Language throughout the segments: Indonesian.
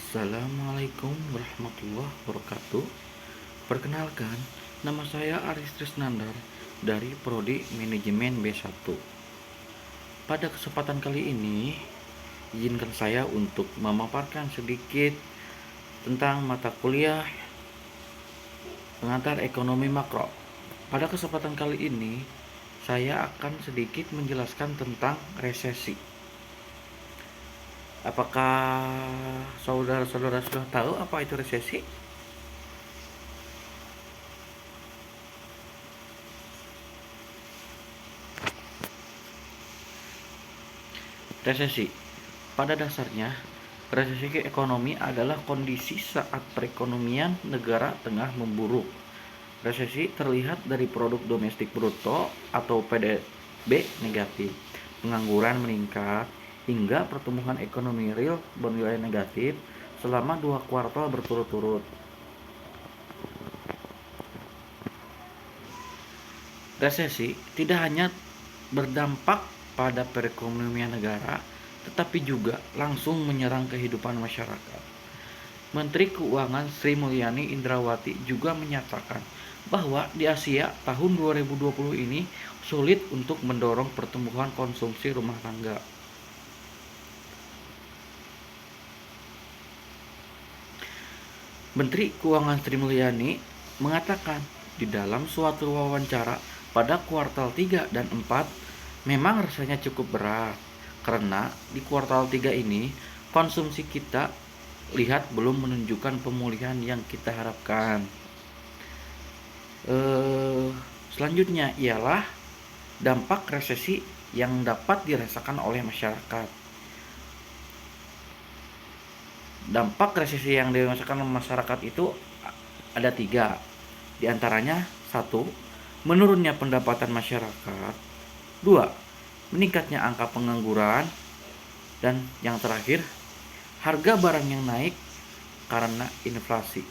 Assalamualaikum warahmatullahi wabarakatuh. Perkenalkan, nama saya Aris Trisnandar dari Prodi Manajemen B1. Pada kesempatan kali ini, izinkan saya untuk memaparkan sedikit tentang mata kuliah pengantar ekonomi makro. Pada kesempatan kali ini, saya akan sedikit menjelaskan tentang resesi. Apakah saudara-saudara sudah tahu apa itu resesi? Resesi. Pada dasarnya, resesi ekonomi adalah kondisi saat perekonomian negara tengah memburuk. Resesi terlihat dari produk domestik bruto atau PDB negatif, pengangguran meningkat, hingga pertumbuhan ekonomi real bernilai negatif selama 2 kuartal berturut-turut. Resesi tidak hanya berdampak pada perekonomian negara, tetapi juga langsung menyerang kehidupan masyarakat. Menteri Keuangan Sri Mulyani Indrawati juga menyatakan bahwa di Asia tahun 2020 ini sulit untuk mendorong pertumbuhan konsumsi rumah tangga. Menteri Keuangan Sri Mulyani mengatakan di dalam suatu wawancara pada kuartal 3 dan 4 memang rasanya cukup berat karena di kuartal 3 ini konsumsi kita lihat belum menunjukkan pemulihan yang kita harapkan. Selanjutnya ialah dampak resesi yang dapat dirasakan oleh masyarakat. Dampak resesi yang dirasakan masyarakat itu ada 3. Di antaranya 1. Menurunnya pendapatan masyarakat. 2. Meningkatnya angka pengangguran. Dan yang terakhir, harga barang yang naik karena inflasi.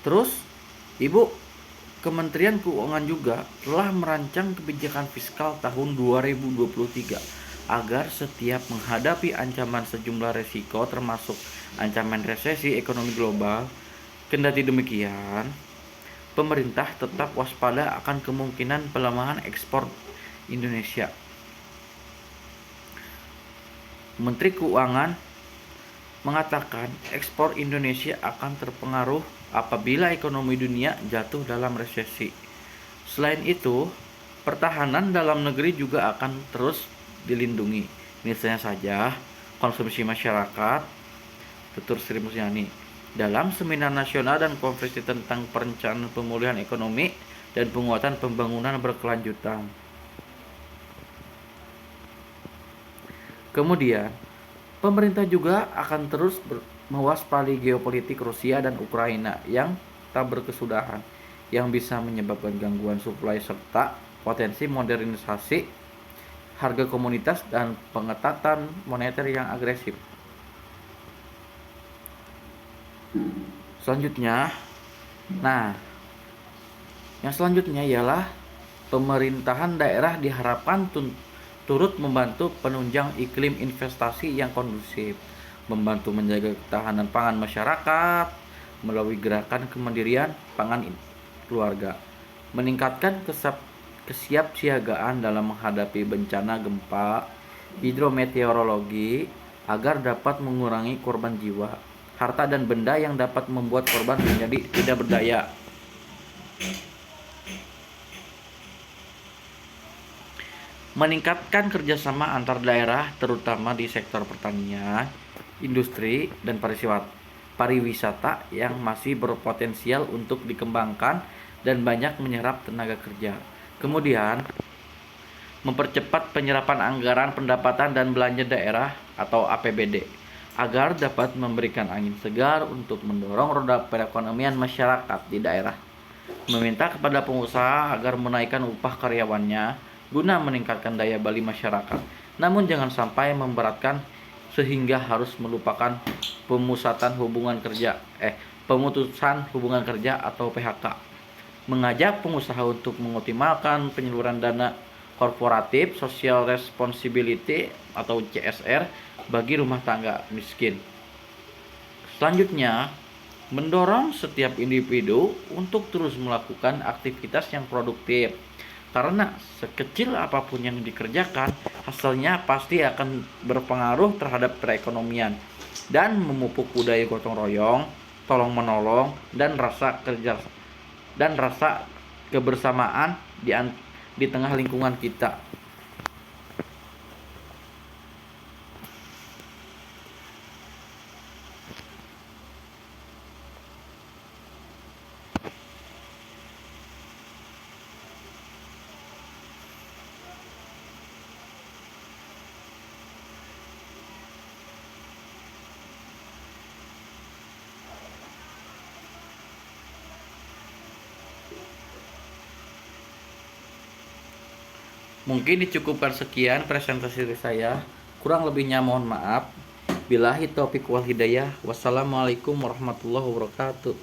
Terus, Kementerian Keuangan juga telah merancang kebijakan fiskal tahun 2023 agar setiap menghadapi ancaman sejumlah risiko termasuk ancaman resesi ekonomi global. Kendati demikian, pemerintah tetap waspada akan kemungkinan pelemahan ekspor Indonesia. Menteri Keuangan mengatakan ekspor Indonesia akan terpengaruh apabila ekonomi dunia jatuh dalam resesi. Selain itu, pertahanan dalam negeri juga akan terus dilindungi. Misalnya saja, konsumsi masyarakat, tutur Sri Mulyani. Dalam seminar nasional dan konferensi tentang perencanaan pemulihan ekonomi dan penguatan pembangunan berkelanjutan. Kemudian, pemerintah juga akan terus mewaspadai geopolitik Rusia dan Ukraina yang tak berkesudahan, yang bisa menyebabkan gangguan suplai serta potensi modernisasi harga komoditas dan pengetatan moneter yang agresif. Yang selanjutnya ialah pemerintahan daerah diharapkan turut membantu penunjang iklim investasi yang kondusif, membantu menjaga ketahanan pangan masyarakat melalui gerakan kemandirian pangan keluarga, meningkatkan kesiapsiagaan dalam menghadapi bencana gempa, hidrometeorologi agar dapat mengurangi korban jiwa, harta dan benda yang dapat membuat korban menjadi tidak berdaya. Meningkatkan kerjasama antar daerah terutama di sektor pertanian, industri, dan pariwisata yang masih berpotensial untuk dikembangkan dan banyak menyerap tenaga kerja. Kemudian, mempercepat penyerapan anggaran pendapatan dan belanja daerah atau APBD agar dapat memberikan angin segar untuk mendorong roda perekonomian masyarakat di daerah. Meminta kepada pengusaha agar menaikkan upah karyawannya guna meningkatkan daya beli masyarakat. Namun jangan sampai memberatkan sehingga harus melupakan pemutusan hubungan kerja atau PHK. Mengajak pengusaha untuk mengoptimalkan penyaluran dana korporatif social responsibility atau CSR bagi rumah tangga miskin. Selanjutnya, mendorong setiap individu untuk terus melakukan aktivitas yang produktif. Karena sekecil apapun yang dikerjakan, hasilnya pasti akan berpengaruh terhadap perekonomian dan memupuk budaya gotong royong, tolong menolong dan rasa kebersamaan di tengah lingkungan kita. Mungkin dicukupkan sekian presentasi dari saya. Kurang lebihnya mohon maaf. Billahi taufiq wal hidayah. Wassalamualaikum warahmatullahi wabarakatuh.